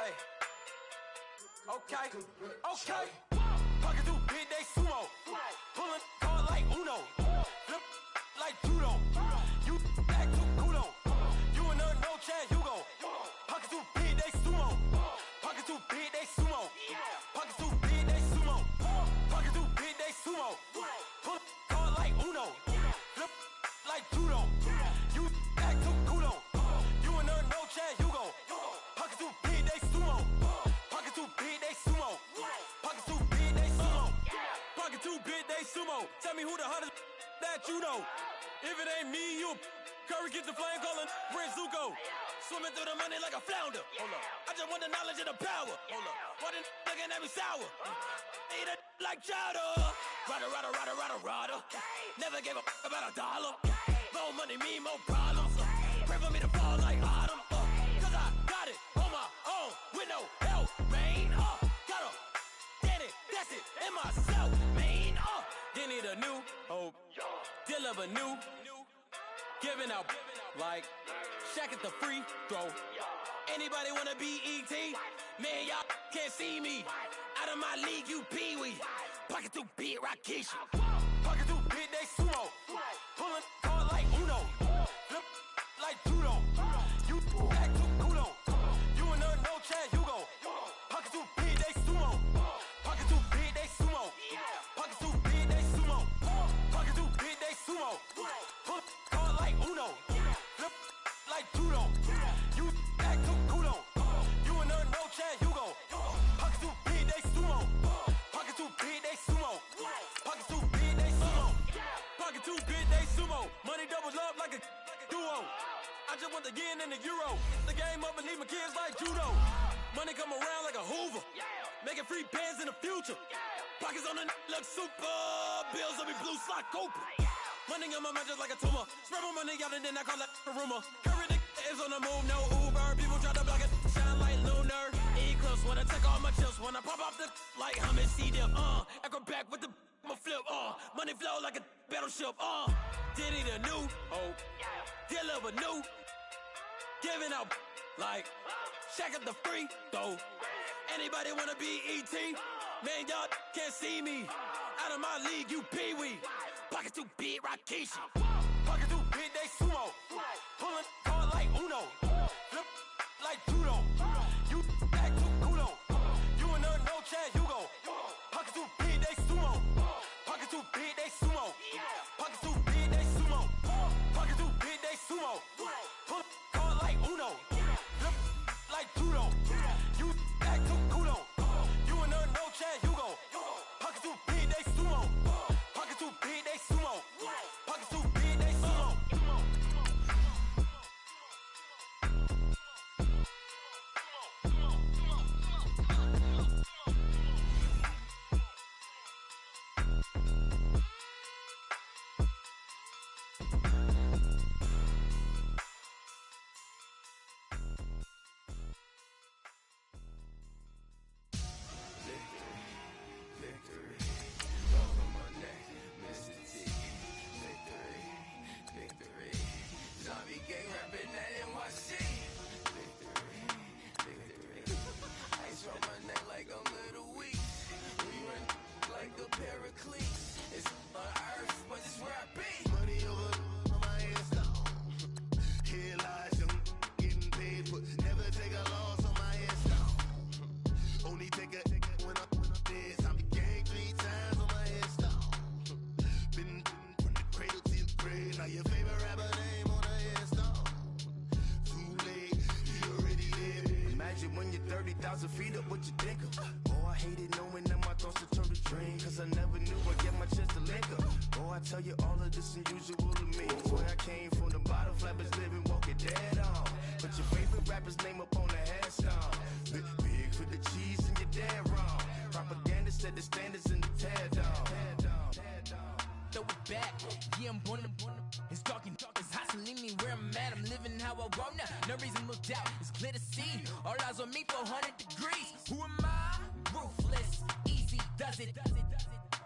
Hey. Okay. Pocket too big, they sumo. Pulling hard like Uno. Flip like judo. You act too kudo. You and her no Chad Hugo. Pocket too big, they sumo. Pocket too big, they sumo. Pocket too big, they sumo. Pocket too big, they sumo. Pull hard like Uno. Flip like judo. You act too kudo. You and her no Chad Hugo. Pocket too big, they sumo. Pocket too big, they sumo. Pocket too big, they sumo. Pocket too big, they sumo. Tell me who the hottest that you know. If it ain't me, you Curry get the flame calling Prince Zuko. Swimming through the money like a flounder. Hold up. I just want the knowledge and the power. Hold up. Why the looking at me sour? Eat it like chowder. Rada. Never gave a about a dollar. More money, me, more problems. Pray for me to fall like autumn. Cause I got it on my own with no help, man. Gotta get it, that's it, in myself, man. They need a new hope, deal of a new, giving out like Shaq at the free throw. Anybody wanna be E.T.? Man, y'all can't see me. Out of my league, you pee-wee. Pocket too big, Rakishi. Pocket too big, they sumo. Pulling hard like Uno. Flip like judo. You act too kudo. You and her no Chad Hugo. Pocket too big, they sumo. Pocket too big, they sumo. Pocket too big, they sumo. Pocket too big, they sumo. Pull hard like Uno. Flip like judo. You act too kudo. You and her no Chad Hugo. Pocket too big, they sumo. Pocket too big, they sumo. Pocket too big, they sumo. Pocket too big, they sumo. Money doubles up like a duo. I just want the yen and the euro. The game up and leave my kids like judo. Money come around like a Hoover. Making free bands in the future. Pockets on the look super. Bills on me blue slot Cooper. Money on my mind just like a tumor. Spread my money out and then I call that a rumor. Curry is on the move, no Uber. People try to block it, shine like lunar. Eclipse wanna take all my chips. Wanna pop off the like Hummus C dip. Echo back with the I'ma flip. Money flow like a battleship. Did it a new hope. Deal of a new. Giving out like Shaq at the free throw. Anybody wanna be E.T.? Man, y'all can't see me. Out of my league, you pee-wee. Pocket too big, Rakishi. Pocket too big, they sumo. Pulling hard like Uno. Flip like judo. You act too kudo. You and her no Chad Hugo. Pocket too big, they sumo. Pocket too big, they sumo. Pocket too big, they sumo. Pocket too big, they sumo. Pull hard like Uno. Flip like judo. You act too kudo. You and her no Chad Hugo. Pocket too big, they sumo. Pocket too big, they sumo. Pocket too big, they sumo. Victory, over my neck, Mr. T. Victory, zombie gang rapping that NYC. Victory, ice on my neck like I'm Little Weak. We run like a paraclete. It's on earth, but it's where I be. Money over my headstone. Here lies young getting paid, but never take a loss on my headstone. Only take a when I'm dead. Zombie gang 3 times on my headstone. Been from the cradle to the grave. Now your favorite rapper name on a headstone. Too late, he already lived. Imagine when you're 30,000 feet up, what you think of? Oh, I hated knowing that my thoughts would turn to dream. Cause I never knew I'd get my chance to link up. Oh, I tell you all of this unusual to me. It's where I came from, the bottom flappers living, walking dead on. Put your favorite rapper's name up on the headstone. Big for the cheese and you're dead wrong. Propaganda set the standards in the tear down. Throw it back, yeah, I'm born to. It's dark, it's hustling me where I'm at. I'm living how I want now. No reason to doubt, it's clear to see. All eyes on me, 400 degrees. Who am I? Ruthless, easy does it.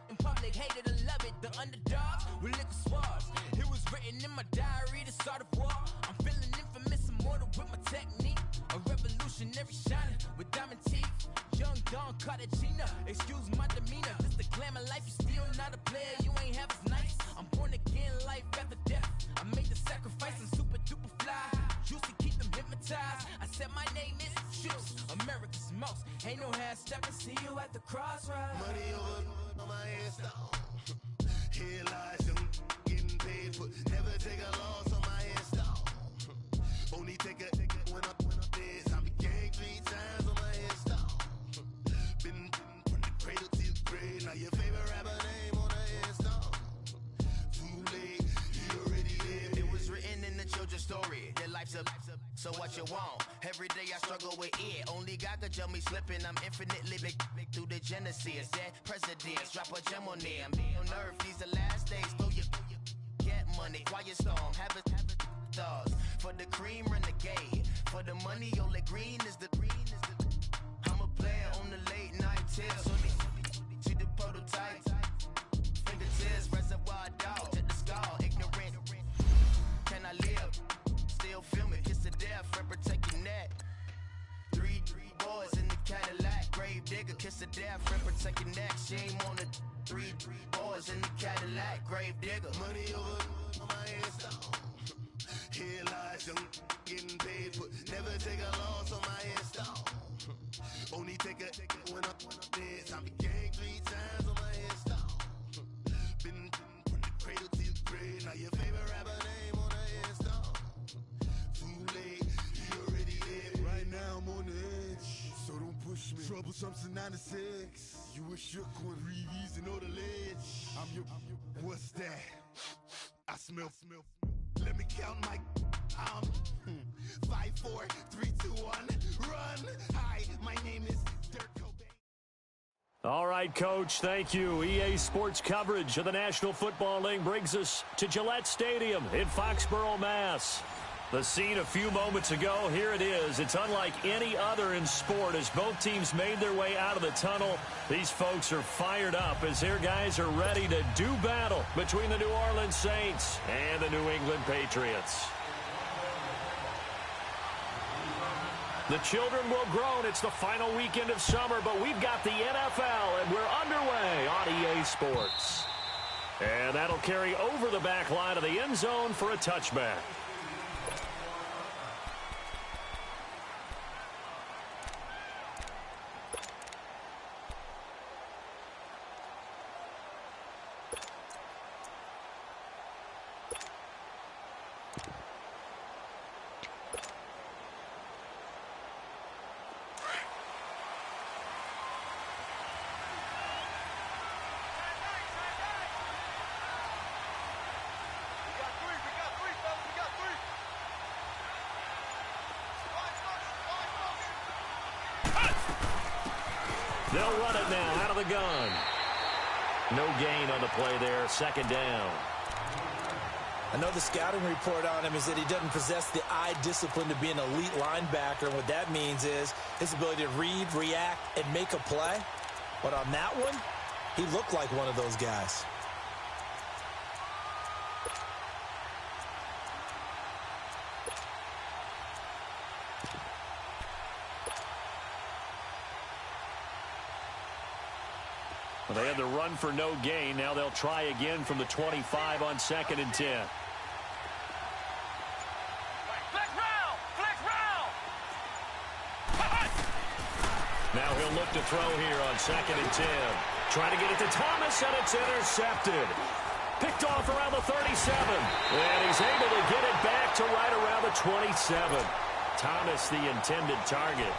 In public, hate it or love it. The underdogs with liquor swabs. It was written in my diary to start a war. I'm feeling infamous, immortal with my technique. A revolutionary shining with diamond teeth. Young Don Cartagena, excuse my demeanor. This the glamour life, you still not a player, you ain't half as nice. I'm born again, life after death. I made the sacrifice, I'm super duper fly. Juicy, keep them hypnotized. I said my name is Juice, America's most. Ain't no half stepping, see you at the crossroads. Money over on my headstone. Headlines, young, getting paid for. Never take a loss on my headstone. Only take a when I'm dead. I be gang 3 times on my headstone. Been from the cradle to the grave. Now your favorite rapper name on the headstone. Too late, he already dead. It was written in the children's story. Their life's up, so what you want? Every day I struggle with it. Only God could jump me slipping. I'm infinitely big through the genesis. Dead presidents, drop a gem on them. On earth, these the last days. Throw your get money, quiet storm. Have it stars. For the cream, renegade. For the money, only green is the I'm a player on the late night till. So see the prototype. Fingertips, reservoir dog. Check the skull, ignorant. Can I live? Still film it, kiss the death, friend, protect your neck. Three boys in the Cadillac, grave digger, kiss the death, friend, protect your neck. Shame on the three boys in the Cadillac, grave digger. Money over on my headstone. Headlines, young, getting paid for. Never take a loss on my headstone. Only take a when I'm dead. I be gang 3 times on my headstone. Been from the cradle to the grave. Now your favorite rapper name on the headstone. Too late, he already dead. Right now I'm on the edge, so don't push me. Troublesome to 96. You a shook one, breathe and know the ledge. I'm your, what's that? I smell. Let me count my 5, 4, 3, 2, 1, run. Hi, my name is Dirk Cobain. All right, Coach, thank you. EA Sports coverage of the National Football League brings us to Gillette Stadium in Foxborough, Mass. The scene a few moments ago, here it is. It's unlike any other in sport as both teams made their way out of the tunnel. These folks are fired up as their guys are ready to do battle between the New Orleans Saints and the New England Patriots. The children will groan. It's the final weekend of summer, but we've got the NFL, and we're underway on EA Sports. And that'll carry over the back line of the end zone for a touchback. They'll run it now out of the gun. No gain on the play there, second down. I know the scouting report on him is that he doesn't possess the eye discipline to be an elite linebacker. And what that means is his ability to read, react, and make a play. But on that one, he looked like one of those guys. Well, they had the run for no gain. Now they'll try again from the 25 on 2nd and 10. Now he'll look to throw here on 2nd and 10. Trying to get it to Thomas, and it's intercepted. Picked off around the 37. And he's able to get it back to right around the 27. Thomas, the intended target.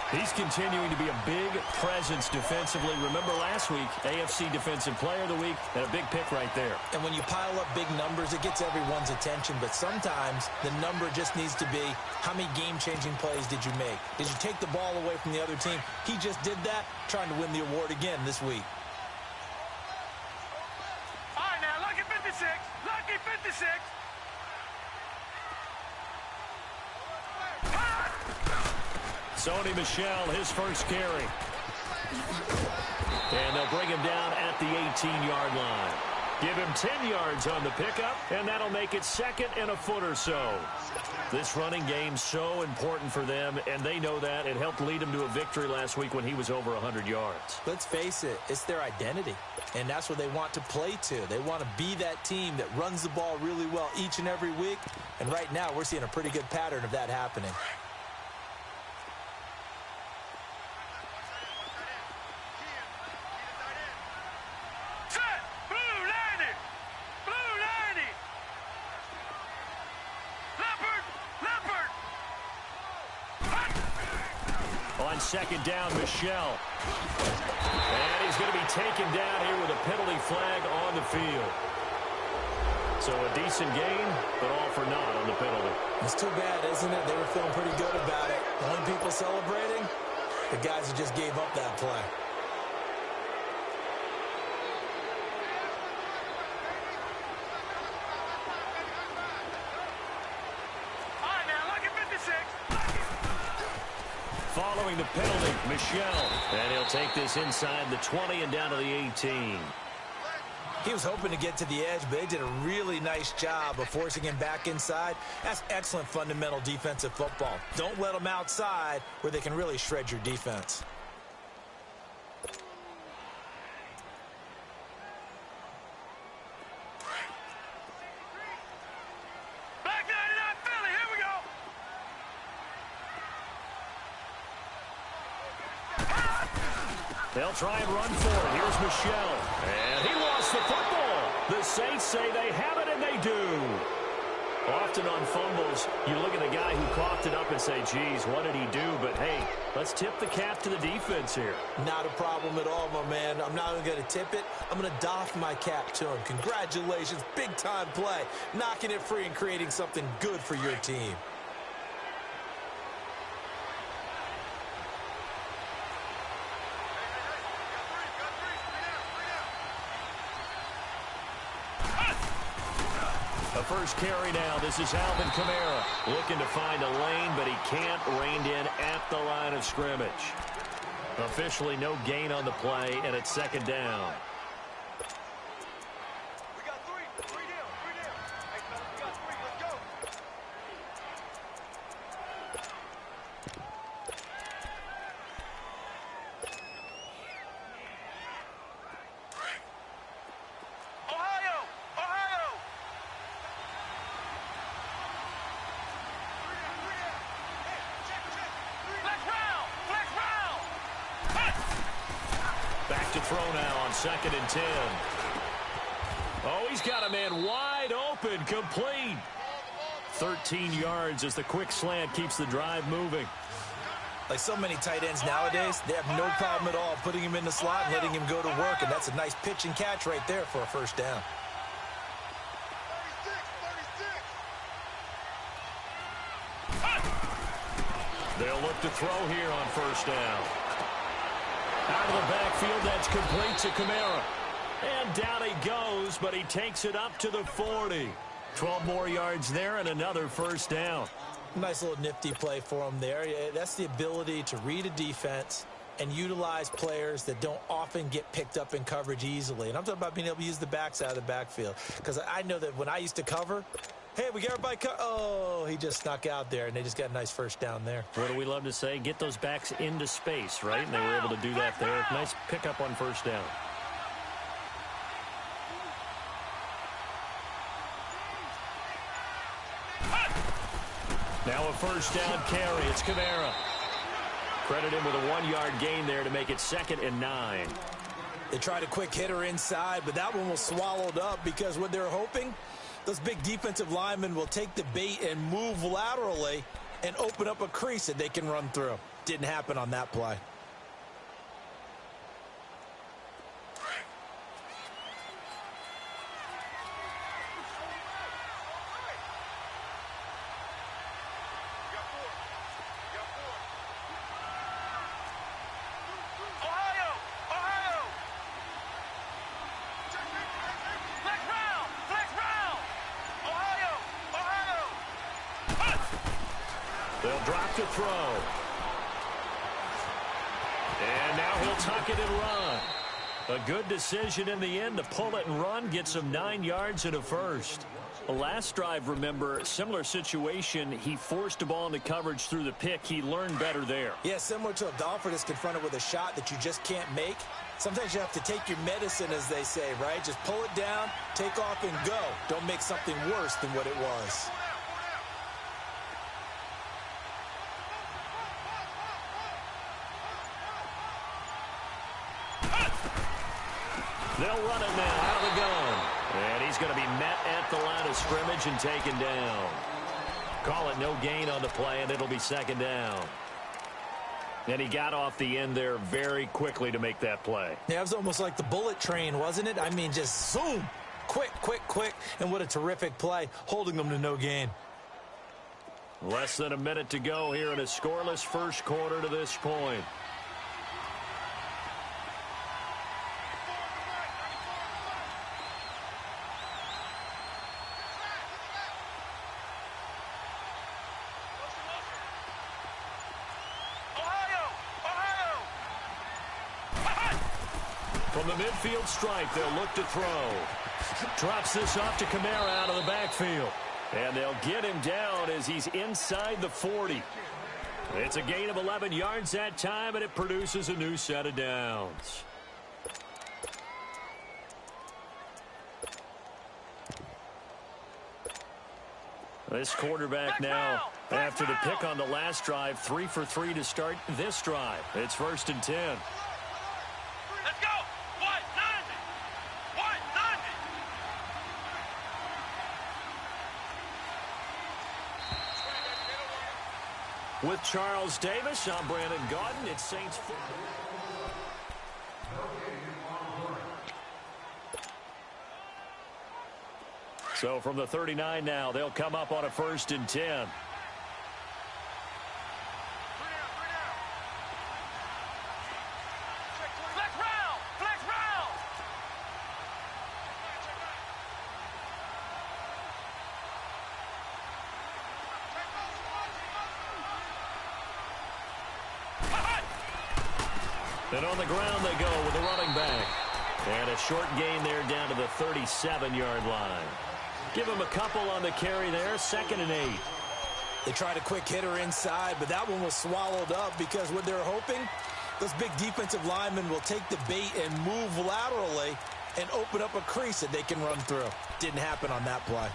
He's continuing to be a big presence defensively. Remember last week, AFC Defensive Player of the Week, and a big pick right there. And when you pile up big numbers, it gets everyone's attention. But sometimes the number just needs to be, how many game-changing plays did you make? Did you take the ball away from the other team? He just did that, trying to win the award again this week. All right, now, lucky 56. Lucky 56. Sony Michel, his first carry. And they'll bring him down at the 18-yard line. Give him 10 yards on the pickup, and that'll make it second and a foot or so. This running game's so important for them, and they know that. It helped lead him to a victory last week when he was over 100 yards. Let's face it, it's their identity, and that's what they want to play to. They want to be that team that runs the ball really well each and every week, and right now we're seeing a pretty good pattern of that happening. On second down, Michelle. And he's going to be taken down here with a penalty flag on the field. So a decent gain, but all for naught on the penalty. It's too bad, isn't it? They were feeling pretty good about it. The only people celebrating, the guys who just gave up that play. Following the penalty, Michelle. And he'll take this inside the 20 and down to the 18. He was hoping to get to the edge, but they did a really nice job of forcing him back inside. That's excellent fundamental defensive football. Don't let them outside where they can really shred your defense. They'll try and run for it. Here's Michelle. And he lost the football. The Saints say they have it, and they do. Often on fumbles, you look at the guy who coughed it up and say, geez, what did he do? But, hey, let's tip the cap to the defense here. Not a problem at all, my man. I'm not even going to tip it. I'm going to doff my cap to him. Congratulations. Big-time play. Knocking it free and creating something good for your team. First carry now. This is Alvin Kamara looking to find a lane, but he can't. Reined in at the line of scrimmage. Officially no gain on the play, and it's second down. We got three down. Hey, fellas, we got three. Let's go. To throw now on 2nd and 10. Oh, he's got a man wide open, complete. 13 yards as the quick slant keeps the drive moving. Like so many tight ends nowadays, they have no problem at all putting him in the slot and letting him go to work, and that's a nice pitch and catch right there for a first down. 36. They'll look to throw here on first down. Out of the backfield, that's complete to Kamara. And down he goes, but he takes it up to the 40. 12 more yards there and another first down. Nice little nifty play for him there. That's the ability to read a defense and utilize players that don't often get picked up in coverage easily. And I'm talking about being able to use the backs out of the backfield. Because I know that when I used to cover, hey, we got everybody oh, he just snuck out there, and they just got a nice first down there. What do we love to say? Get those backs into space, right? And they were able to do that there. Nice pickup on first down. Now a first down carry. It's Kamara. Credit him with a 1-yard gain there to make it 2nd and 9. They tried a quick hitter inside, but that one was swallowed up because what they're hoping, those big defensive linemen will take the bait and move laterally and open up a crease that they can run through. Didn't happen on that play. They'll drop to throw. And now he'll tuck it and run. A good decision in the end to pull it and run, get some 9 yards and a first. The last drive, remember, similar situation. He forced the ball into coverage through the pick. He learned better there. Yeah, similar to a golfer that's confronted with a shot that you just can't make. Sometimes you have to take your medicine, as they say, right? Just pull it down, take off, and go. Don't make something worse than what it was. They'll run it now out of the gun. And he's going to be met at the line of scrimmage and taken down. Call it no gain on the play, and it'll be second down. And he got off the end there very quickly to make that play. Yeah, it was almost like the bullet train, wasn't it? I mean, just zoom. Quick, quick, quick. And what a terrific play, holding them to no gain. Less than a minute to go here in a scoreless first quarter to this point. From the midfield stripe, they'll look to throw. Drops this off to Kamara out of the backfield. And they'll get him down as he's inside the 40. It's a gain of 11 yards that time, and it produces a new set of downs. This quarterback now, after the pick on the last drive, 3 for 3 to start this drive. It's 1st and 10. With Charles Davis, I'm Brandon Gaudin. It's Saints football. So from the 39 now, they'll come up on a 1st and 10. And on the ground they go with the running back. And a short gain there down to the 37-yard line. Give him a couple on the carry there, 2nd and 8. They tried a quick hitter inside, but that one was swallowed up because what they're hoping, those big defensive linemen will take the bait and move laterally and open up a crease that they can run through. Didn't happen on that play.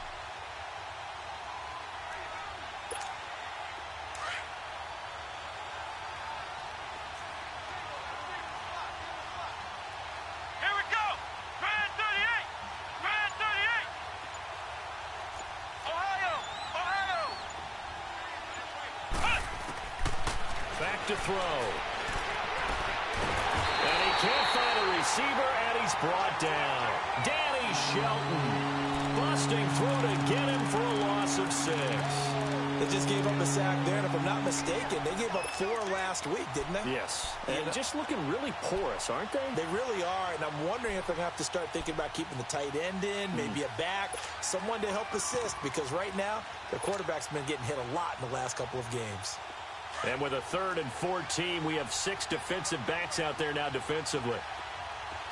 To throw. And he can't find a receiver, and he's brought down. Danny Shelton busting through to get him for a loss of 6. They just gave up a sack there, and if I'm not mistaken, they gave up 4 last week, didn't they? Yes. And just looking really porous, aren't they? They really are, and I'm wondering if they're going to have to start thinking about keeping the tight end in, maybe a back, someone to help assist, because right now, their quarterback's been getting hit a lot in the last couple of games. And with a 3rd and 14, we have 6 defensive backs out there now defensively.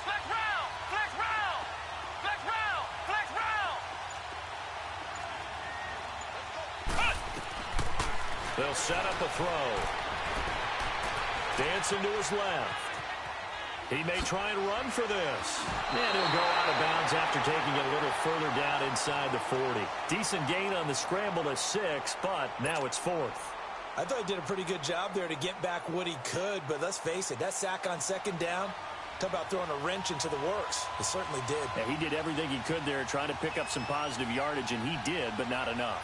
Flex round! Flex round! Flex round! Flex round! They'll set up a throw. Dancing to his left. He may try and run for this. And he'll go out of bounds after taking it a little further down inside the 40. Decent gain on the scramble to 6, but now it's 4th. I thought he did a pretty good job there to get back what he could, but let's face it, that sack on 2nd down, talk about throwing a wrench into the works. It certainly did. Yeah, he did everything he could there, trying to pick up some positive yardage, and he did, but not enough.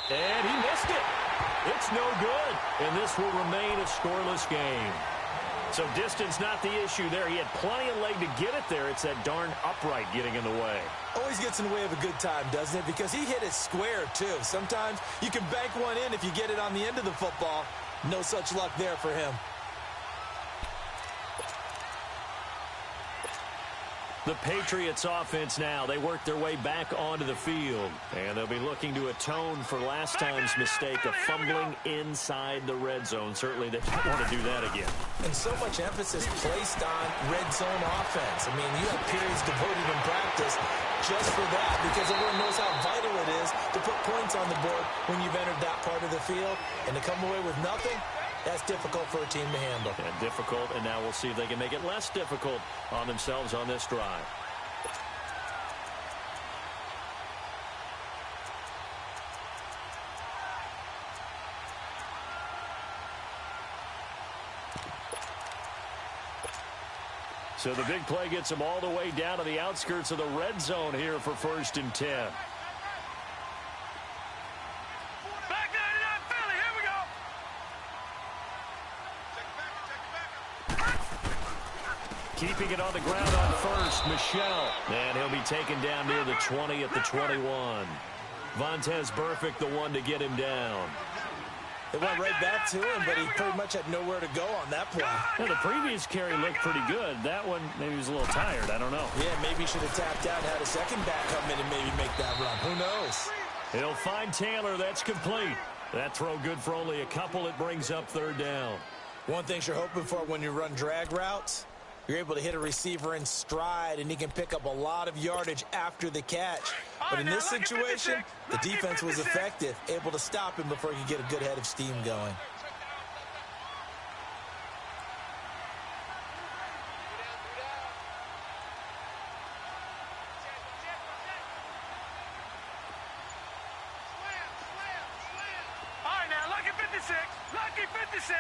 And he missed it. It's no good, and this will remain a scoreless game. So distance not the issue there. He had plenty of leg to get it there. It's that darn upright getting in the way. Always gets in the way of a good time, doesn't it? Because he hit it square, too. Sometimes you can bank one in if you get it on the end of the football. No such luck there for him. The Patriots offense now. They work their way back onto the field. And they'll be looking to atone for last time's mistake of fumbling inside the red zone. Certainly they don't want to do that again. And so much emphasis placed on red zone offense. I mean, you have periods devoted in practice just for that because everyone knows how vital it is to put points on the board when you've entered that part of the field. And to come away with nothing, that's difficult for a team to handle. And difficult, and now we'll see if they can make it less difficult on themselves on this drive. So the big play gets them all the way down to the outskirts of the red zone here for 1st and 10. Keeping it on the ground on first, Michel. And he'll be taken down near the 20 at the 21. Vontez Burfict, the one to get him down. It went right back to him, but he pretty much had nowhere to go on that play. Yeah, the previous carry looked pretty good. That one, maybe he was a little tired. I don't know. Yeah, maybe he should have tapped out and had a second back come in and maybe make that run. Who knows? He'll find Taylor. That's complete. That throw good for only a couple. It brings up 3rd down. One thing you're hoping for when you run drag routes, you're able to hit a receiver in stride, and he can pick up a lot of yardage after the catch. But in this situation, the defense was effective, able to stop him before he could get a good head of steam going. All right, now, lucky 56. Lucky 56.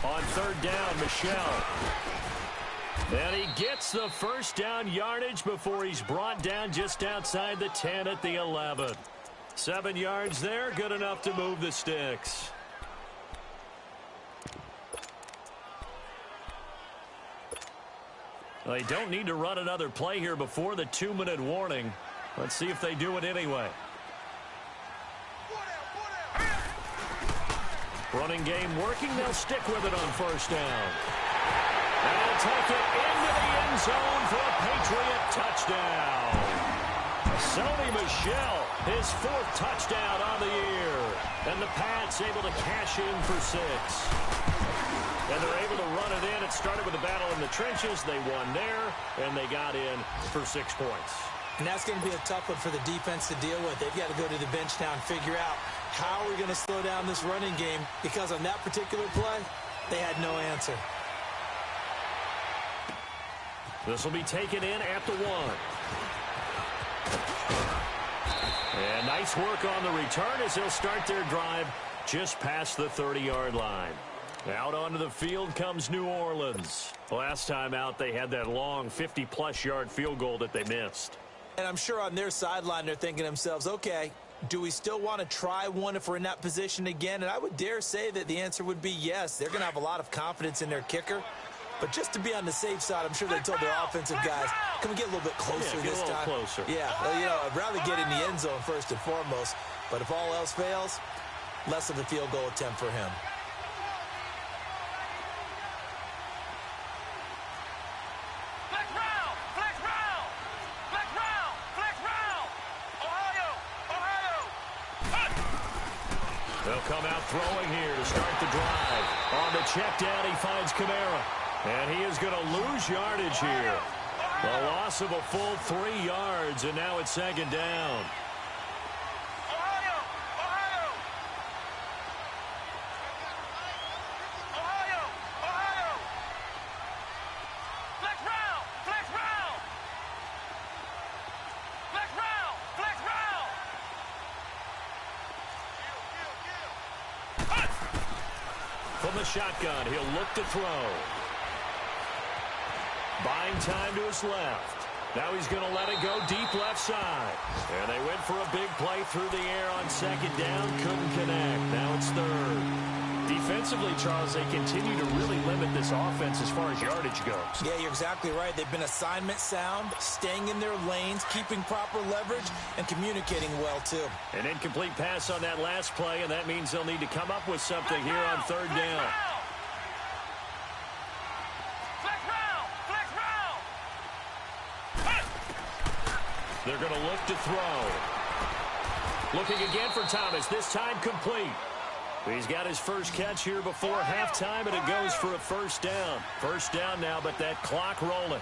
On 3rd down, Michel. And he gets the 1st down yardage before he's brought down just outside the 10 at the 11. 7 yards there, good enough to move the sticks. Well, they don't need to run another play here before the 2-minute warning. Let's see if they do it anyway. Running game working. They'll stick with it on 1st down. And he'll take it into the end zone for a Patriot touchdown. Sony Michel, his 4th touchdown on the year. And the Pats able to cash in for 6. And they're able to run it in. It started with a battle in the trenches. They won there, and they got in for 6 points. And that's going to be a tough one for the defense to deal with. They've got to go to the bench now and figure out how are we going to slow down this running game, because on that particular play, they had no answer. This will be taken in at the 1. And nice work on the return as they'll start their drive just past the 30-yard line. Out onto the field comes New Orleans. Last time out, they had that long 50-plus yard field goal that they missed. And I'm sure on their sideline, they're thinking to themselves, okay, do we still want to try one if we're in that position again? And I would dare say that the answer would be yes. They're going to have a lot of confidence in their kicker. But just to be on the safe side, I'm sure they told their offensive guys, can we get a little bit closer this time? Closer. Yeah, well, you know, I'd rather get in the end zone first and foremost. But if all else fails, less of a field goal attempt for him. They'll come out throwing here to start the drive. On the check down, he finds Kamara. And he is going to lose yardage here. The loss of a full 3 yards, and now it's 2nd down. From the shotgun, he'll look to throw. Buying time to his left. Now he's going to let it go deep left side. And they went for a big play through the air on 2nd down. Couldn't connect. Now it's 3rd. Defensively, Charles, they continue to really limit this offense as far as yardage goes. Yeah, you're exactly right. They've been assignment sound, staying in their lanes, keeping proper leverage, and communicating well, too. An incomplete pass on that last play, and that means they'll need to come up with something here on 3rd down. Flex round. They're going to look to throw. Looking again for Thomas, this time complete. He's got his first catch here before halftime, and it goes for a first down. First down now, but that clock rolling.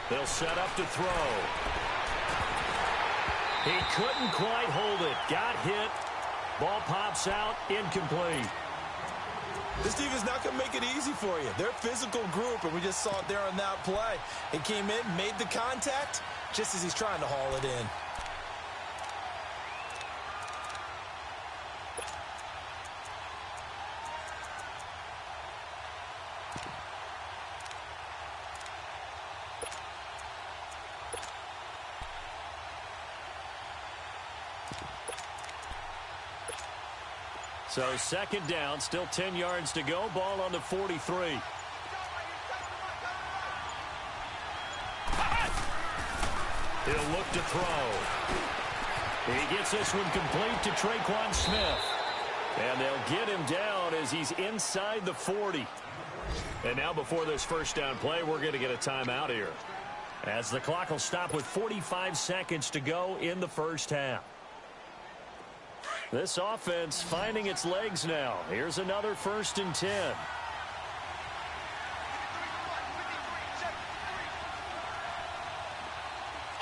They'll set up to throw. He couldn't quite hold it. Got hit. Ball pops out, incomplete. This defense is not going to make it easy for you. They're a physical group, and we just saw it there on that play. He came in, made the contact, just as he's trying to haul it in. So second down, still 10 yards to go. Ball on the 43. He'll look to throw. He gets this one complete to Traquan Smith. And they'll get him down as he's inside the 40. And now before this first down play, we're going to get a timeout here, as the clock will stop with 45 seconds to go in the first half. This offense finding its legs now. Here's another 1st and 10.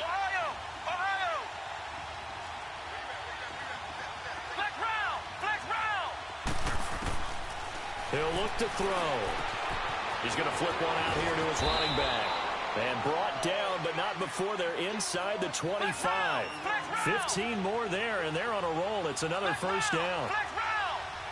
Ohio! Flex round! He'll look to throw. He's going to flip one out here to his running back. And brought down, but not before they're inside the 25. 15 more there, and they're on a roll. It's another first down.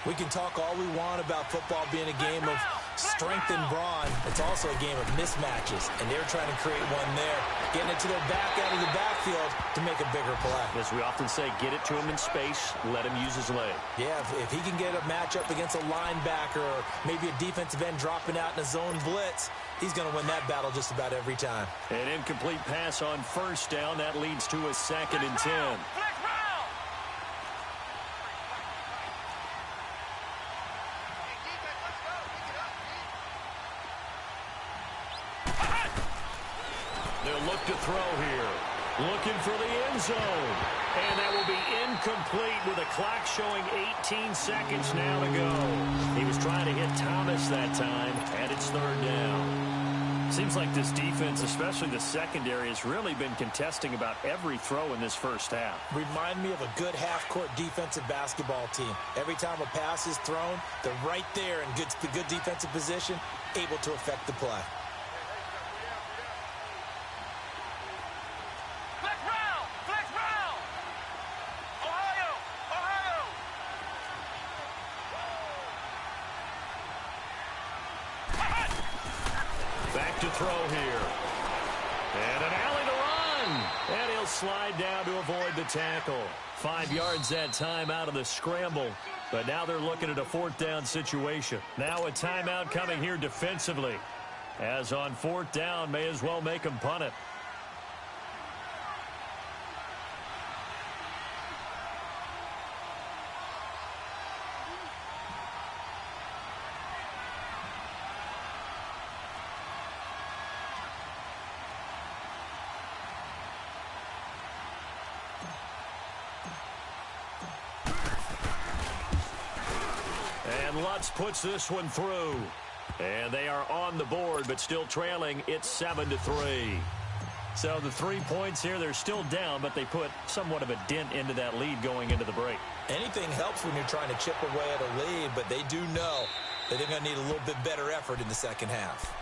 We can talk all we want about football being a game of strength and brawn. It's also a game of mismatches, and they're trying to create one there, getting it to their back out of the backfield to make a bigger play. As we often say, get it to him in space, let him use his leg. Yeah, if he can get a matchup against a linebacker or maybe a defensive end dropping out in a zone blitz, he's going to win that battle just about every time. An incomplete pass on first down. That leads to a 2nd and 10. They'll look to throw here. Looking for the end zone. And that will be incomplete with a clock showing 18 seconds now to go. He was trying to hit Thomas that time, and it's 3rd down. Seems like this defense, especially the secondary, has really been contesting about every throw in this first half. Remind me of a good half-court defensive basketball team. Every time a pass is thrown, they're right there in good defensive position, able to affect the play. Back to throw here. And an alley to run. And he'll slide down to avoid the tackle. 5 yards that time out of the scramble. But now they're looking at a 4th down situation. Now a timeout coming here defensively. As on 4th down, may as well make him punt it. Lutz puts this one through. And they are on the board, but still trailing. It's 7-3. So the 3 points here, they're still down, but they put somewhat of a dent into that lead going into the break. Anything helps when you're trying to chip away at a lead, but they do know that they're going to need a little bit better effort in the second half.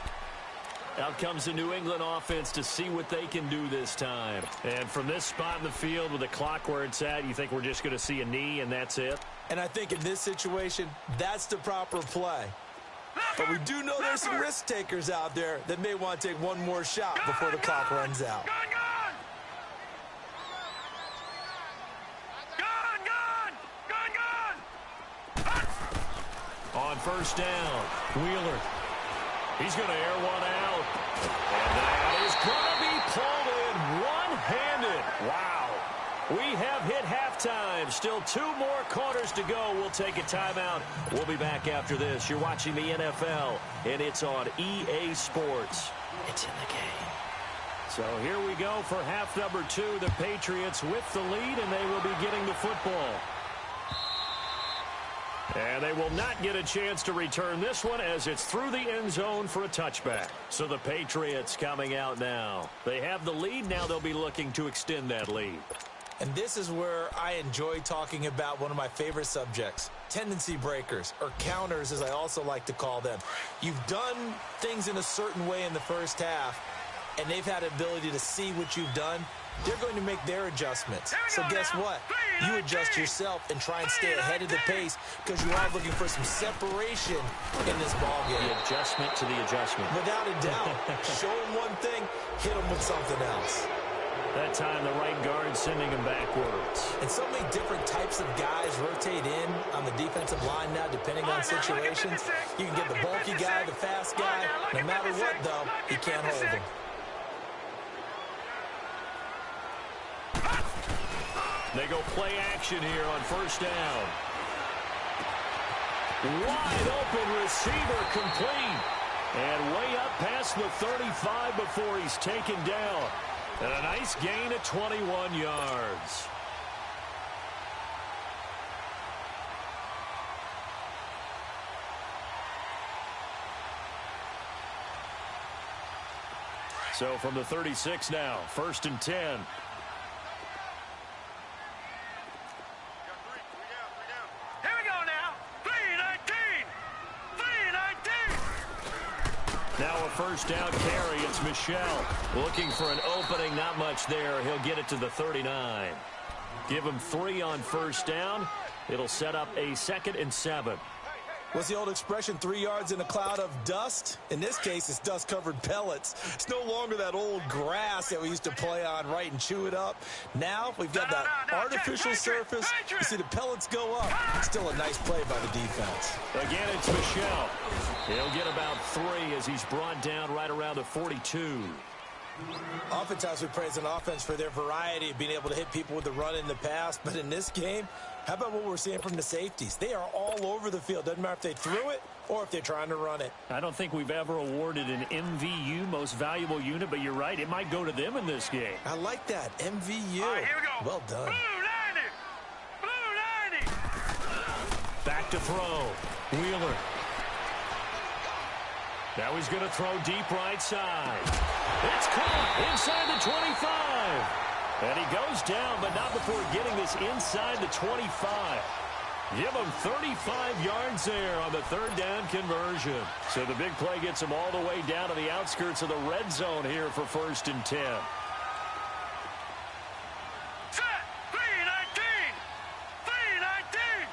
Out comes the New England offense to see what they can do this time. And from this spot in the field with the clock where it's at, you think we're just going to see a knee and that's it? And I think in this situation, that's the proper play. But we do know there's some risk takers out there that may want to take one more shot before the clock runs out. On first down, Wheeler. He's going to air one out. And that is going to be pulled in one-handed. Wow. We have hit halftime. Still 2 more quarters to go. We'll take a timeout. We'll be back after this. You're watching the NFL, and it's on EA Sports. It's in the game. So here we go for half number 2. The Patriots with the lead, and they will be getting the football. And they will not get a chance to return this one as it's through the end zone for a touchback. So the Patriots coming out now. They have the lead. Now they'll be looking to extend that lead. And this is where I enjoy talking about one of my favorite subjects, tendency breakers, or counters as I also like to call them. You've done things in a certain way in the first half, and they've had the ability to see what you've done. They're going to make their adjustments. So guess what? You adjust yourself and try and stay ahead of the pace because you are looking for some separation in this ballgame. The adjustment to the adjustment. Without a doubt. Show them one thing, hit them with something else. That time, the right guard sending him backwards. And so many different types of guys rotate in on the defensive line now, depending on situations. You can get the bulky guy, the fast guy. No matter what, though, you can't hold him. They go play action here on first down. Wide open receiver complete. And way up past the 35 before he's taken down. And a nice gain of 21 yards. So from the 36 now, 1st and 10. Now a first down carry. It's Michel looking for an opening. Not much there. He'll get it to the 39. Give him 3 on first down. It'll set up a 2nd and 7. What's the old expression, 3 yards in a cloud of dust? In this case, it's dust-covered pellets. It's no longer that old grass that we used to play on, right, and chew it up. Now we've got that artificial surface. You see the pellets go up. It's still a nice play by the defense. Again, it's Michel. He'll get about 3 as he's brought down right around the 42. Oftentimes we praise an offense for their variety of being able to hit people with the run in the pass. But in this game, how about what we're seeing from the safeties? They are all over the field. Doesn't matter if they threw it or if they're trying to run it. I don't think we've ever awarded an MVU, most valuable unit, but you're right. It might go to them in this game. I like that. MVU. All right, here we go. Well done. Blue 90. Back to throw. Wheeler. Now he's going to throw deep right side. It's caught inside the 25. And he goes down, but not before getting this inside the 25. Give him 35 yards there on the 3rd down conversion. So the big play gets him all the way down to the outskirts of the red zone here for 1st and 10. Set. 319. 319.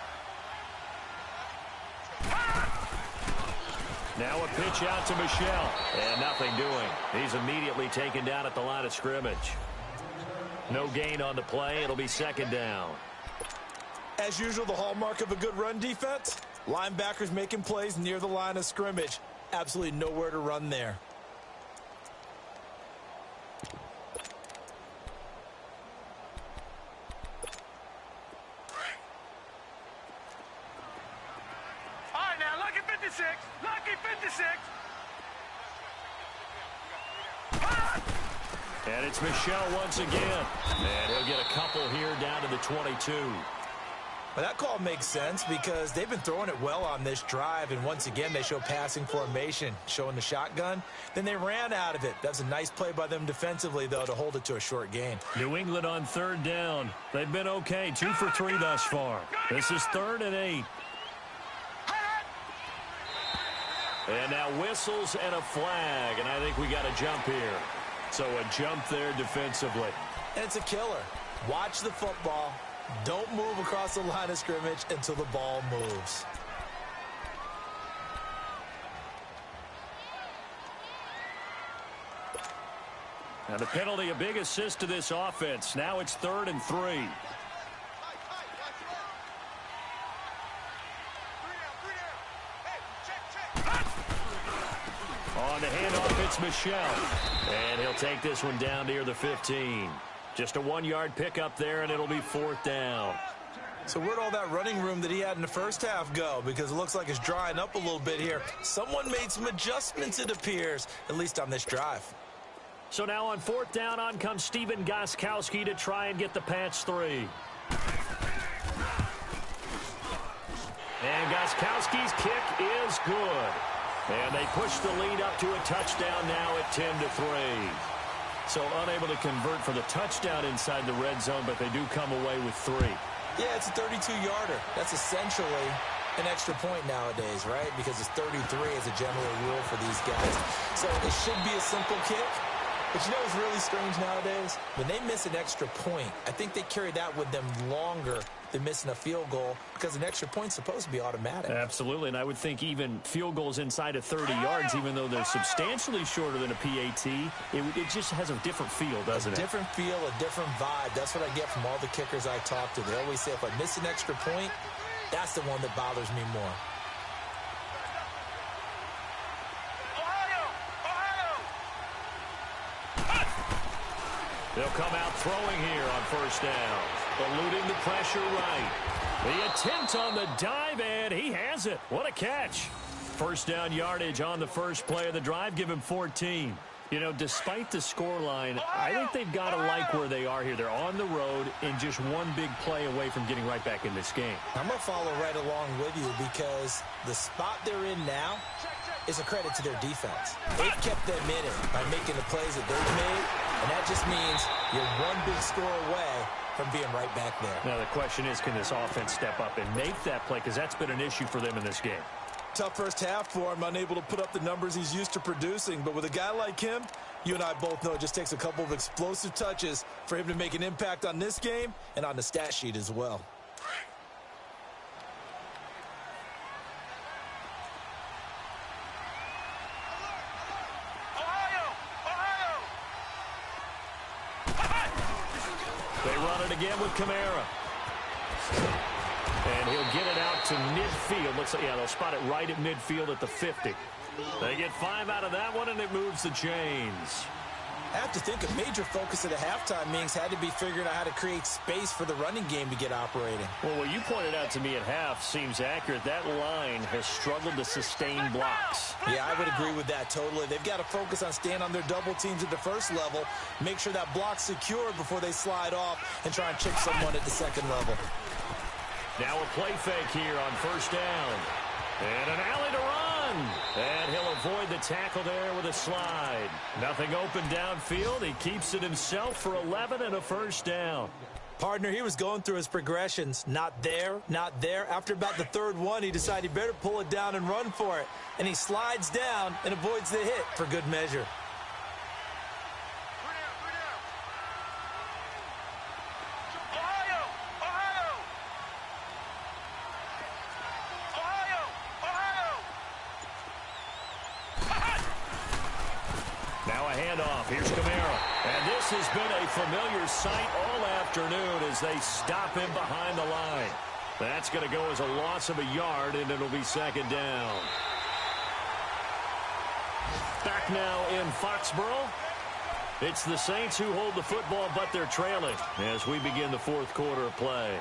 Now a pitch out to Michel. And nothing doing. He's immediately taken down at the line of scrimmage. No gain on the play. It'll be 2nd down. As usual, the hallmark of a good run defense, linebackers making plays near the line of scrimmage. Absolutely nowhere to run there. All right, now, lucky 56. Lucky 56. And it's Michel once again. And he'll get a couple here down to the 22. Well, that call makes sense because they've been throwing it well on this drive, and once again they show passing formation, showing the shotgun. Then they ran out of it. That's a nice play by them defensively, though, to hold it to a short gain. New England on 3rd down. They've been okay, 2 for 3 thus far. This is 3rd and 8. And now whistles and a flag, and I think we got a jump here. So a jump there defensively. And it's a killer. Watch the football. Don't move across the line of scrimmage until the ball moves. Now the penalty, a big assist to this offense. Now it's 3rd and 3. On the handoff, it's Michel. And he'll take this one down near the 15. Just a 1-yard pickup there, and it'll be 4th down. So where'd all that running room that he had in the first half go? Because it looks like it's drying up a little bit here. Someone made some adjustments, it appears, at least on this drive. So now on 4th down, on comes Steven Gostkowski to try and get the Pats 3. And Gostkowski's kick is good. And they push the lead up to a touchdown now at 10-3. So unable to convert for the touchdown inside the red zone, but they do come away with 3. Yeah, it's a 32-yarder. That's essentially an extra point nowadays, right? Because it's 33 as a general rule for these guys. So it should be a simple kick. But you know what's really strange nowadays? When they miss an extra point, I think they carry that with them longer than missing a field goal because an extra point's supposed to be automatic. Absolutely, and I would think even field goals inside of 30 yards, even though they're substantially shorter than a PAT, it just has a different feel, doesn't it? A different feel, a different vibe. That's what I get from all the kickers I talk to. They always say if I miss an extra point, that's the one that bothers me more. They'll come out throwing here on 1st down. Eluding the pressure right. The attempt on the dive, and he has it. What a catch. 1st down yardage on the first play of the drive. Give him 14. You know, despite the scoreline, I think they've got to like where they are here. They're on the road and just one big play away from getting right back in this game. I'm going to follow right along with you because the spot they're in now is a credit to their defense. They've kept them in it by making the plays that they've made, and that just means you're one big score away from being right back there. Now the question is, can this offense step up and make that play? Because that's been an issue for them in this game. Tough first half for him, unable to put up the numbers he's used to producing. But with a guy like him, you and I both know it just takes a couple of explosive touches for him to make an impact on this game and on the stat sheet as well. They run it again with Kamara. And he'll get it out to midfield. Looks like, yeah, they'll spot it right at midfield at the 50. They get 5 out of that one, and it moves the chains. I have to think a major focus of the halftime meetings had to be figuring out how to create space for the running game to get operating. Well, what you pointed out to me at half seems accurate. That line has struggled to sustain blocks. Yeah, I would agree with that totally. They've got to focus on staying on their double teams at the first level, make sure that block's secured before they slide off and try and chip someone at the second level. Now a play fake here on 1st down. And an alley to run. And he'll avoid the tackle there with a slide. Nothing open downfield. He keeps it himself for 11 and a 1st down. Partner, he was going through his progressions. Not there, not there. After about the 3rd one, he decided he better pull it down and run for it. And he slides down and avoids the hit for good measure. Here's Kamara. And this has been a familiar sight all afternoon as they stop him behind the line. That's going to go as a loss of a yard, and it'll be 2nd down. Back now in Foxborough. It's the Saints who hold the football, but they're trailing as we begin the 4th quarter of play.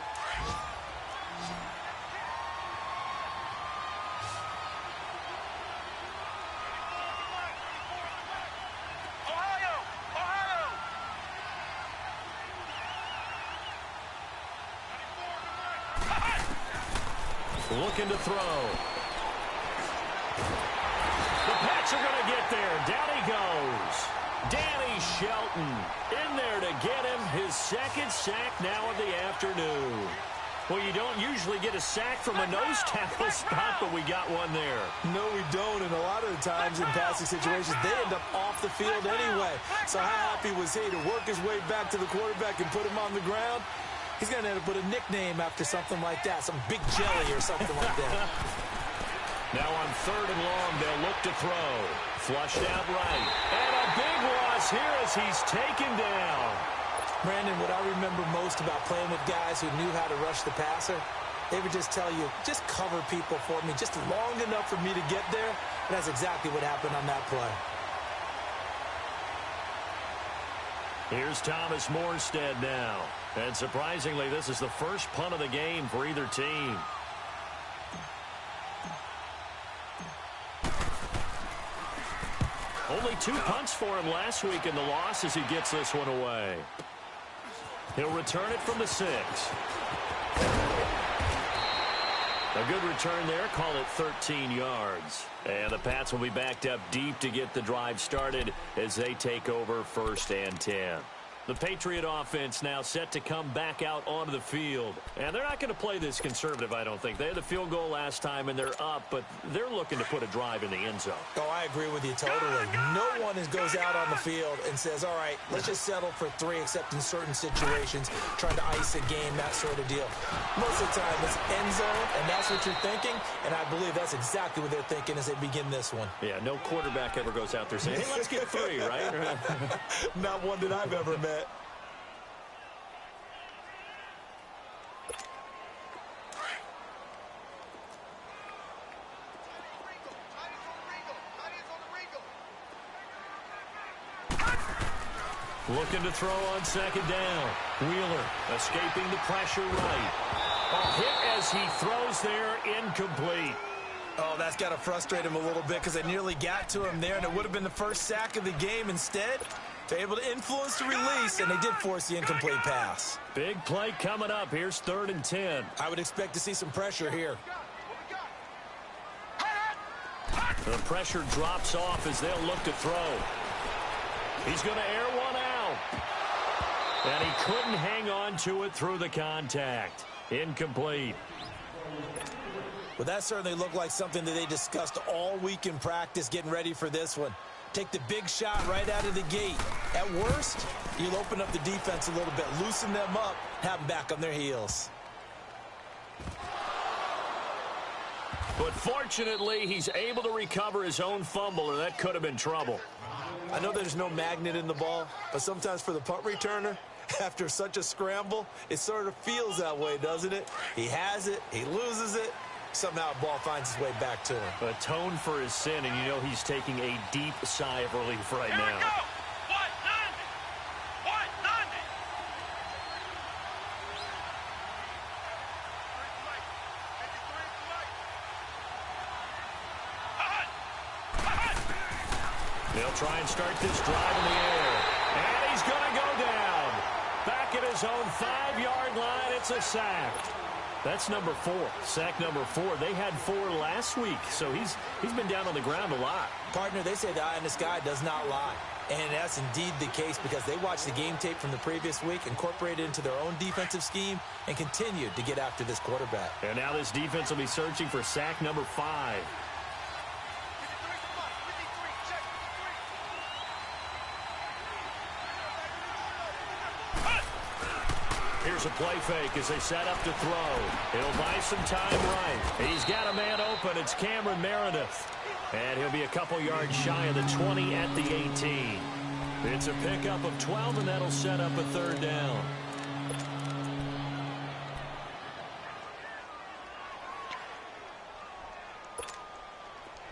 Looking to throw. The Pats are going to get there. Down he goes. Danny Shelton in there to get him his 2nd sack now of the afternoon. Well, you don't usually get a sack from a nose tackle spot, but we got one there. No, we don't, and a lot of the times in passing situations, they end up off the field anyway. So how happy was he to work his way back to the quarterback and put him on the ground? He's going to end up with a nickname after something like that, some Big Jelly or something like that. Now on 3rd and long, they'll look to throw. Flushed out right. And a big loss here as he's taken down. Brandon, what I remember most about playing with guys who knew how to rush the passer, they would just tell you, just cover people for me, just long enough for me to get there. And that's exactly what happened on that play. Here's Thomas Morstead now. And surprisingly, this is the first punt of the game for either team. Only 2 punts for him last week in the loss as he gets this one away. He'll return it from the 6. A good return there. Call it 13 yards. And the Pats will be backed up deep to get the drive started as they take over 1st and 10. The Patriot offense now set to come back out onto the field. And they're not going to play this conservative, I don't think. They had the field goal last time, and they're up, but they're looking to put a drive in the end zone. Oh, I agree with you totally. No one goes out on the field and says, all right, let's just settle for 3, except in certain situations, trying to ice a game, that sort of deal. Most of the time, it's end zone, and that's what you're thinking, and I believe that's exactly what they're thinking as they begin this one. Yeah, no quarterback ever goes out there saying, hey, let's get 3, right? Not one that I've ever met. Looking to throw on 2nd down. Wheeler escaping the pressure right. A hit as he throws there, incomplete. Oh, that's got to frustrate him a little bit because they nearly got to him there, and it would have been the first sack of the game. Instead, they're able to influence the release, and they did force the incomplete pass. Big play coming up. Here's 3rd and 10. I would expect to see some pressure here. The pressure drops off as they'll look to throw. He's going to air one out. And he couldn't hang on to it through the contact. Incomplete. Well, that certainly looked like something that they discussed all week in practice getting ready for this one. Take the big shot right out of the gate. At worst, you'll open up the defense a little bit, loosen them up, have them back on their heels. But fortunately, he's able to recover his own fumble, or that could have been trouble. I know there's no magnet in the ball, but sometimes for the punt returner, after such a scramble, it sort of feels that way, doesn't it? He has it, he loses it, somehow the ball finds its way back to him. Atone for his sin, and you know he's taking a deep sigh of relief right now. They'll try and start this drive in the air. And he's going to go down. Back at his own 5-yard line, it's a sack. That's number 4. Sack number 4. They had 4 last week, so he's been down on the ground a lot. Partner, they say the eye in the sky does not lie. And that's indeed the case because they watched the game tape from the previous week, incorporated it into their own defensive scheme, and continued to get after this quarterback. And now this defense will be searching for sack number 5. Here's a play fake as they set up to throw. He'll buy some time right. He's got a man open. It's Cameron Meredith. And he'll be a couple yards shy of the 20 at the 18. It's a pickup of 12, and that'll set up a 3rd down.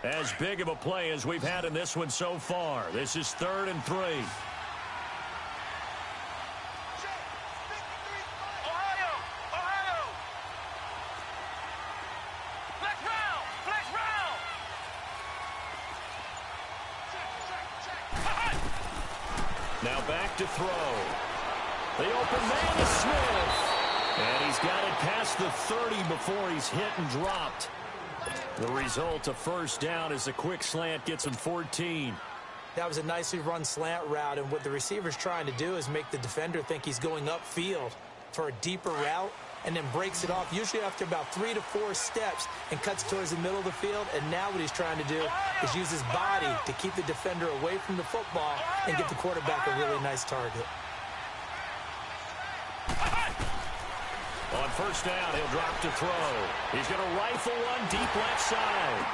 As big of a play as we've had in this one so far. This is 3rd and 3. Now back to throw. The open man is Smith. And he's got it past the 30 before he's hit and dropped. The result, a 1st down, as a quick slant gets him 14. That was a nicely run slant route, and what the receiver's trying to do is make the defender think he's going upfield for a deeper route, and then breaks it off, usually after about 3 to 4 steps, and cuts towards the middle of the field. And now what he's trying to do is use his body to keep the defender away from the football and give the quarterback a really nice target. On 1st down, he'll drop to throw. He's going to rifle one deep left side.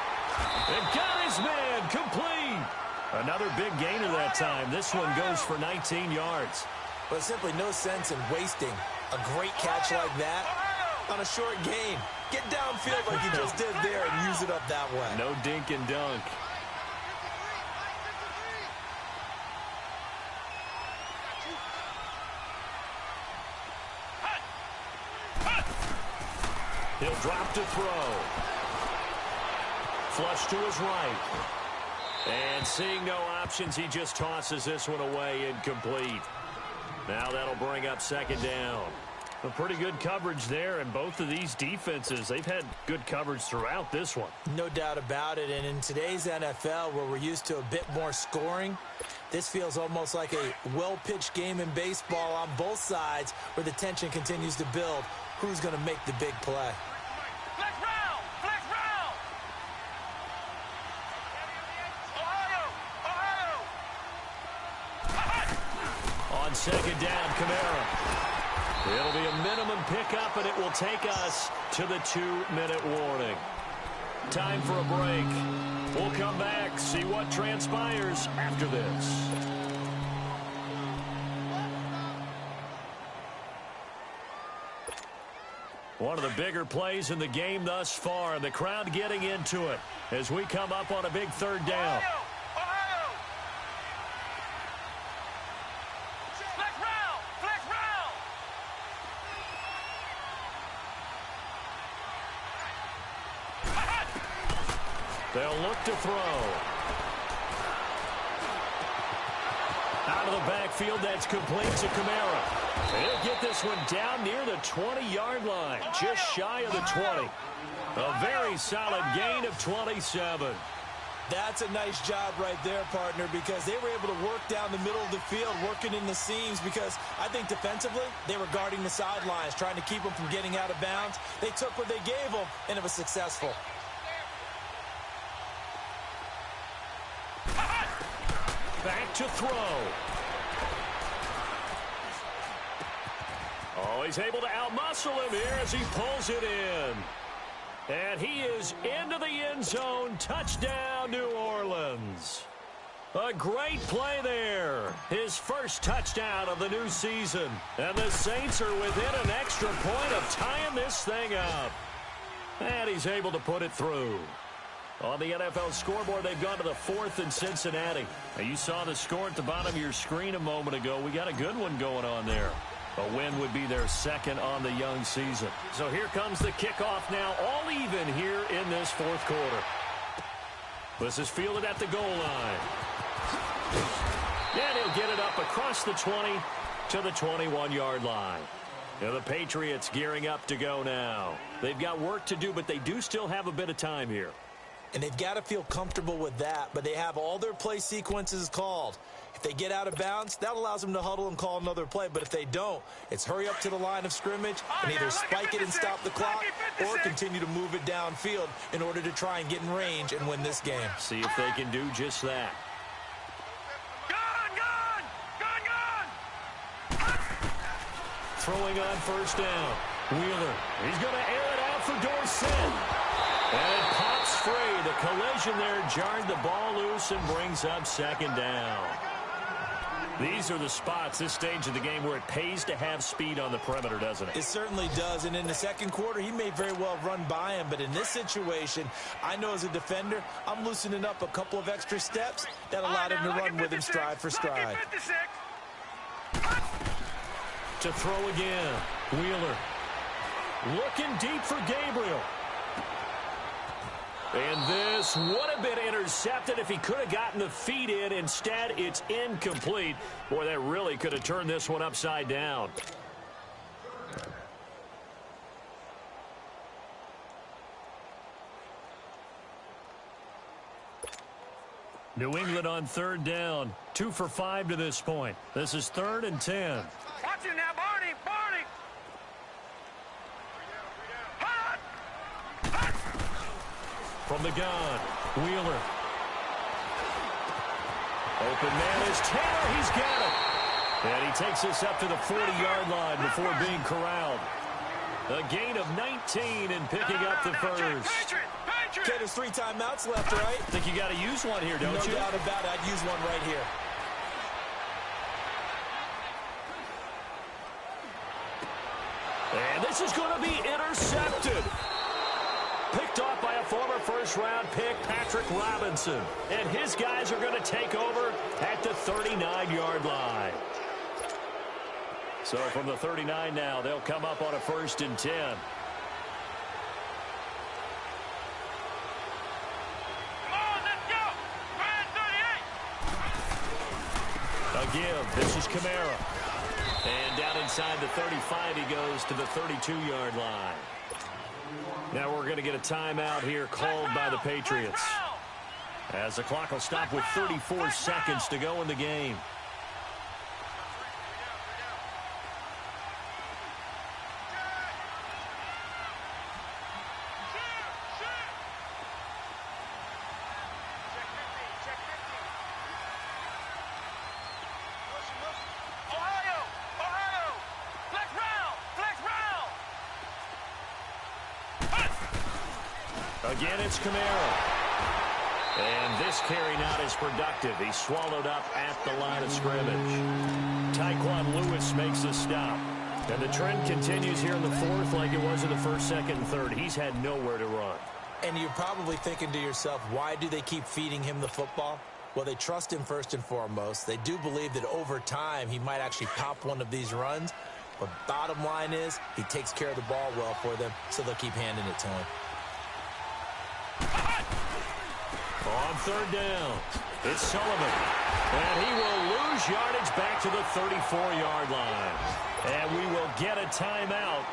And got his man complete. Another big gainer that time. This one goes for 19 yards. But simply no sense in wasting a great catch like that on a short gain. Get downfield like he just did there and use it up that way. No dink and dunk. He'll drop to throw. Flush to his right. And seeing no options, he just tosses this one away, incomplete. Now that'll bring up second down. A pretty good coverage there, and both of these defenses, they've had good coverage throughout this one. No doubt about it, and in today's NFL, where we're used to a bit more scoring, this feels almost like a well-pitched game in baseball on both sides where the tension continues to build. Who's going to make the big play? Flex round! Flex round! Ohio! On second down, Kamara. It'll be a minimum pickup, and it will take us to the 2-minute warning. Time for a break. We'll come back, see what transpires after this. One of the bigger plays in the game thus far, and the crowd getting into it as we come up on a big third down. They'll look to throw. Out of the backfield, that's complete to Kamara. He'll get this one down near the 20-yard line, just shy of the 20. A very solid gain of 27. That's a nice job right there, partner, because they were able to work down the middle of the field, working in the seams, because I think defensively, they were guarding the sidelines, trying to keep them from getting out of bounds. They took what they gave them, and it was successful. Back to throw. Oh, he's able to outmuscle him here as he pulls it in. And he is into the end zone. Touchdown, New Orleans. A great play there. His first touchdown of the new season. And the Saints are within an extra point of tying this thing up. And he's able to put it through. On the NFL scoreboard, they've gone to the 4th in Cincinnati. Now, you saw the score at the bottom of your screen a moment ago. We got a good one going on there. A win would be their second on the young season. So here comes the kickoff now, all even here in this 4th quarter. This is fielded at the goal line. And he'll get it up across the 20 to the 21-yard line. Now the Patriots gearing up to go now. They've got work to do, but they do still have a bit of time here. And they've got to feel comfortable with that, but they have all their play sequences called. If they get out of bounds, that allows them to huddle and call another play. But if they don't, it's hurry up to the line of scrimmage and either spike it and stop the clock or continue to move it downfield in order to try and get in range and win this game. See if they can do just that. Throwing on first down. Wheeler. He's going to air it out for Dorsett. And it pops free. The collision there jarred the ball loose and brings up second down. These are the spots, this stage of the game, where it pays to have speed on the perimeter, doesn't it? It certainly does. And in the second quarter, he may very well run by him. But in this situation, I know as a defender, I'm loosening up a couple of extra steps that allowed him to run with him stride for stride. To throw again. Wheeler. Looking deep for Gabriel. And this would have been intercepted if he could have gotten the feet in. Instead, it's incomplete. Boy, that really could have turned this one upside down. New England on third down. 2 for 5 to this point. This is 3rd and 10. Watch it now, Barney! Barney! From the gun, Wheeler. Open man is Taylor. He's got it. And he takes this up to the 40-yard line before being corralled. A gain of 19 and picking up the first. Okay, there's 3 timeouts left, right? I think you got to use one here, don't you? No doubt about it. I'd use one right here. And this is going to be intercepted. Picked off by a former first-round pick, Patrick Robinson. And his guys are going to take over at the 39-yard line. So from the 39 now, they'll come up on a 1st and 10. give. This is Kamara. And down inside the 35, he goes to the 32-yard line. Now we're going to get a timeout here called by the Patriots, as the clock will stop with 34 seconds to go in the game. Again, it's Kamara. And this carry not as productive. He's swallowed up at the line of scrimmage. Tyquan Lewis makes the stop. And the trend continues here in the fourth like it was in the first, second, and third. He's had nowhere to run. And you're probably thinking to yourself, why do they keep feeding him the football? Well, they trust him first and foremost. They do believe that over time he might actually pop one of these runs. But bottom line is he takes care of the ball well for them, so they'll keep handing it to him. On third down, it's Sullivan. And he will lose yardage back to the 34-yard line. And we will get a timeout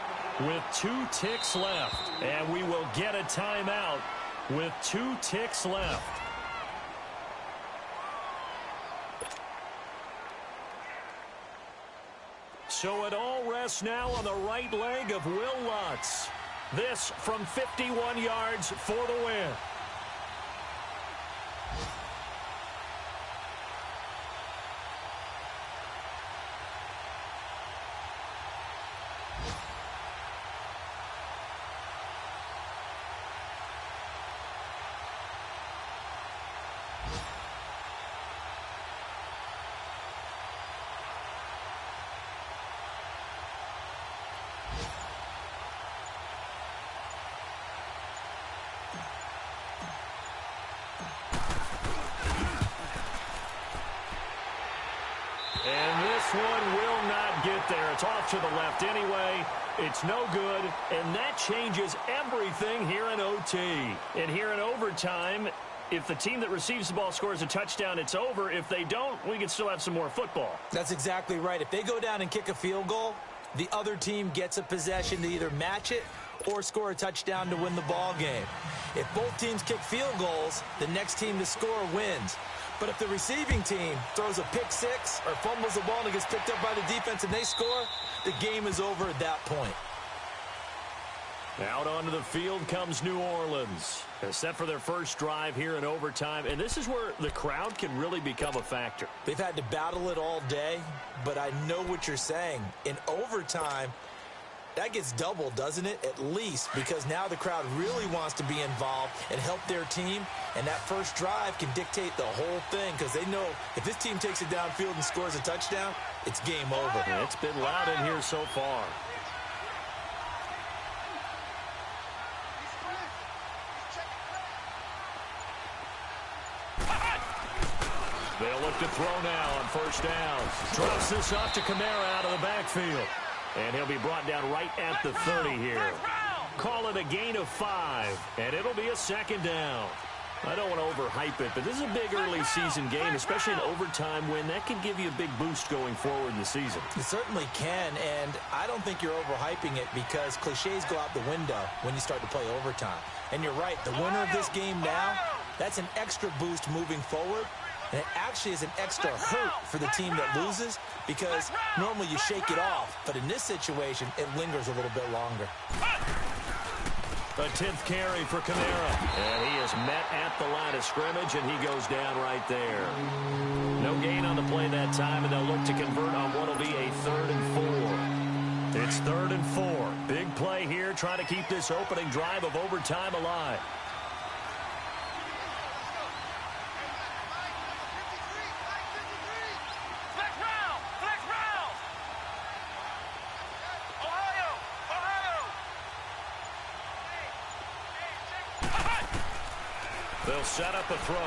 with 2 ticks left. And we will get a timeout with 2 ticks left. So it all rests now on the right leg of Will Lutz. This from 51 yards for the win. And this one will not get there. It's off to the left anyway. It's no good, and that changes everything here in OT. And here in overtime, if the team that receives the ball scores a touchdown, it's over. If they don't, we can still have some more football. That's exactly right. If they go down and kick a field goal, the other team gets a possession to either match it or score a touchdown to win the ball game. If both teams kick field goals, the next team to score wins. But if the receiving team throws a pick six or fumbles the ball and it gets picked up by the defense and they score, the game is over at that point. Out onto the field comes New Orleans. Set for their first drive here in overtime. And this is where the crowd can really become a factor. They've had to battle it all day, but I know what you're saying. In overtime, that gets doubled, doesn't it? At least, because now the crowd really wants to be involved and help their team, and that first drive can dictate the whole thing because they know if this team takes it downfield and scores a touchdown, it's game over. And it's been loud in here so far. They'll look to throw now on first down. Drops this off to Kamara out of the backfield. And he'll be brought down right at the 30 here. Call it a gain of 5, and it'll be a second down. I don't want to overhype it, but this is a big early season game, especially an overtime win. That can give you a big boost going forward in the season. It certainly can, and I don't think you're overhyping it because cliches go out the window when you start to play overtime. And you're right, the winner of this game now, that's an extra boost moving forward. And it actually is an extra hurt for the team that loses because normally you shake it off. But in this situation, it lingers a little bit longer. A 10th carry for Kamara. And he is met at the line of scrimmage, and he goes down right there. No gain on the play that time, and they'll look to convert on what will be a 3rd and 4. It's 3rd and 4. Big play here, trying to keep this opening drive of overtime alive. They'll set up a throw.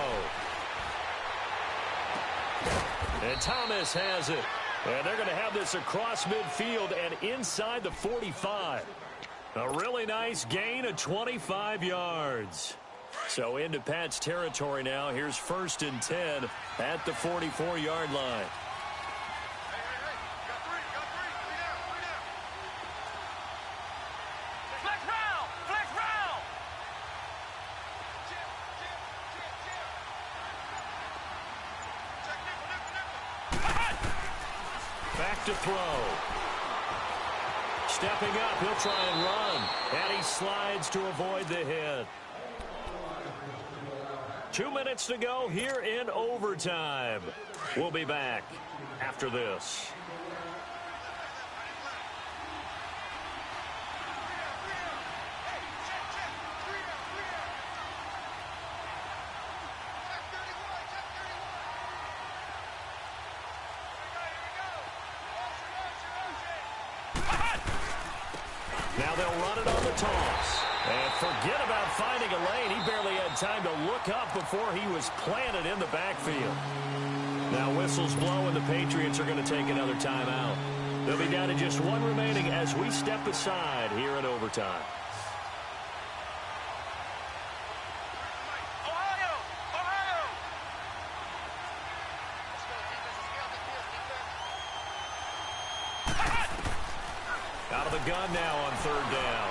And Thomas has it. And they're going to have this across midfield and inside the 45. A really nice gain of 25 yards. So into Pat's territory now. Here's 1st and 10 at the 44-yard line. Back to throw. Stepping up, he'll try and run. And he slides to avoid the hit. 2 minutes to go here in overtime. We'll be back after this. Now they'll run it on the toss. And forget about finding a lane. He barely had time to look up before he was planted in the backfield. Now whistles blow and the Patriots are going to take another timeout. They'll be down to just one remaining as we step aside here in overtime. Out of the gun now on third down.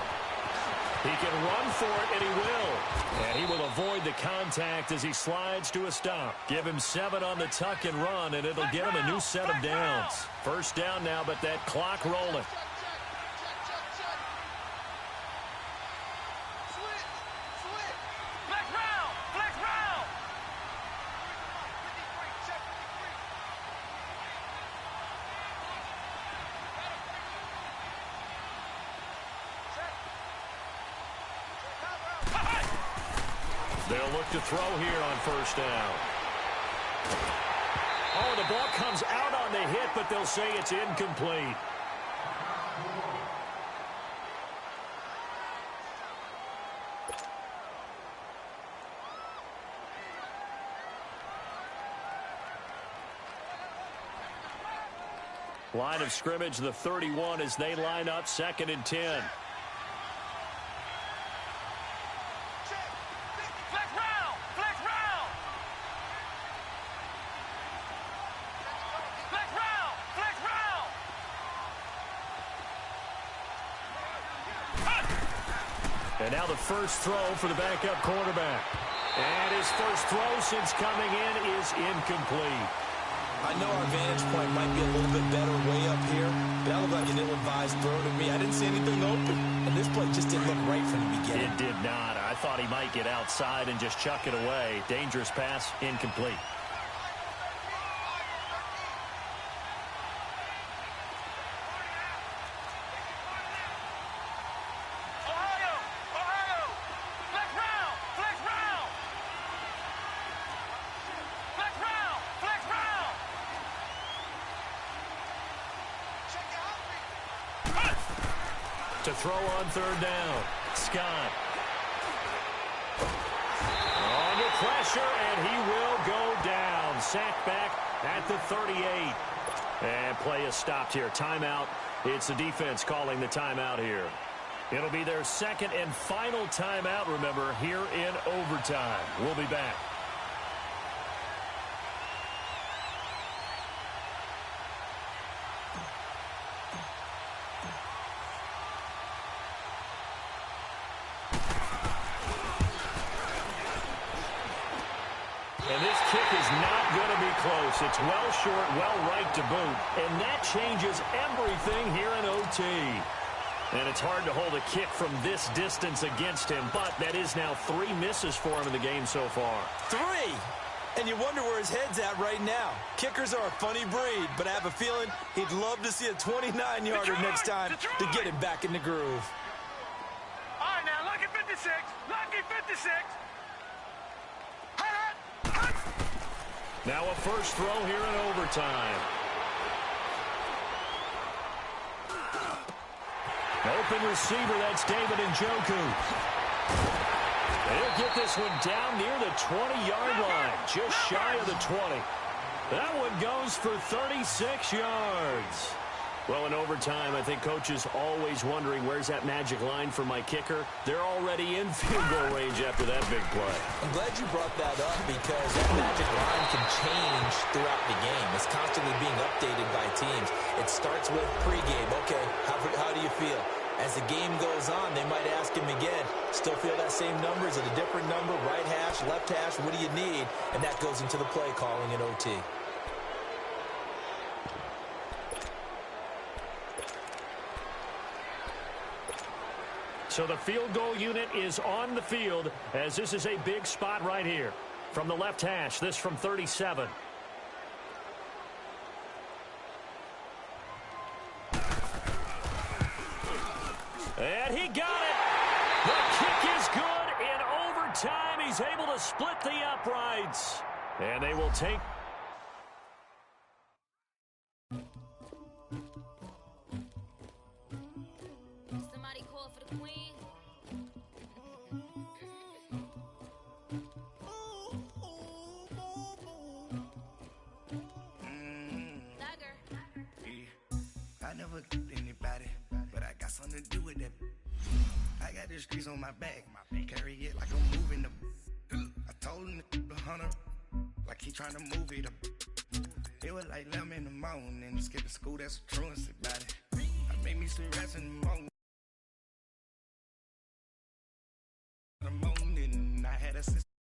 He can run for it, and he will. And he will avoid the contact as he slides to a stop. Give him 7 on the tuck and run, and it'll get him a new set of downs. First down now, but that clock rolling. They'll look to throw here on first down. Oh, the ball comes out on the hit, but they'll say it's incomplete. Line of scrimmage, the 31, as they line up 2nd and 10. And now the first throw for the backup quarterback. And his first throw since coming in is incomplete. I know our vantage point might be a little bit better way up here, but that looked like an ill-advised throw to me. I didn't see anything open, and this play just didn't look right from the beginning. It did not. I thought he might get outside and just chuck it away. Dangerous pass, incomplete. To throw on third down. Scott. Under pressure, and he will go down. Sacked back at the 38. And play is stopped here. Timeout. It's the defense calling the timeout here. It'll be their second and final timeout, remember, here in overtime. We'll be back. Close. It's well short, well right to boot. And that changes everything here in OT. And it's hard to hold a kick from this distance against him, but that is now 3 misses for him in the game so far. 3? And you wonder where his head's at right now. Kickers are a funny breed, but I have a feeling he'd love to see a 29-yarder next time to get him back in the groove. All right, now, lucky 56. Lucky 56. Now a first throw here in overtime. Open receiver, that's David Njoku. He'll get this one down near the 20-yard line, just shy of the 20. That one goes for 36 yards. Well, in overtime, I think Coach is always wondering, where's that magic line for my kicker? They're already in field goal range after that big play. I'm glad you brought that up because that magic line can change throughout the game. It's constantly being updated by teams. It starts with pregame. Okay, how do you feel? As the game goes on, they might ask him again, still feel that same number? Is it a different number? Right hash, left hash, what do you need? And that goes into the play calling in OT. So the field goal unit is on the field as this is a big spot right here. From the left hash, this from 37. And he got it. The kick is good. In overtime, he's able to split the uprights. And they will take... Somebody call for the queen. I never killed anybody, but I got something to do with that. I got the streets on my back, carry it like I'm moving the. I told him the hunter, like he trying to move it up. It was like 11 in the morning, skipping school, that's a truancy about it. I made me some rest in the morning. I had a sister.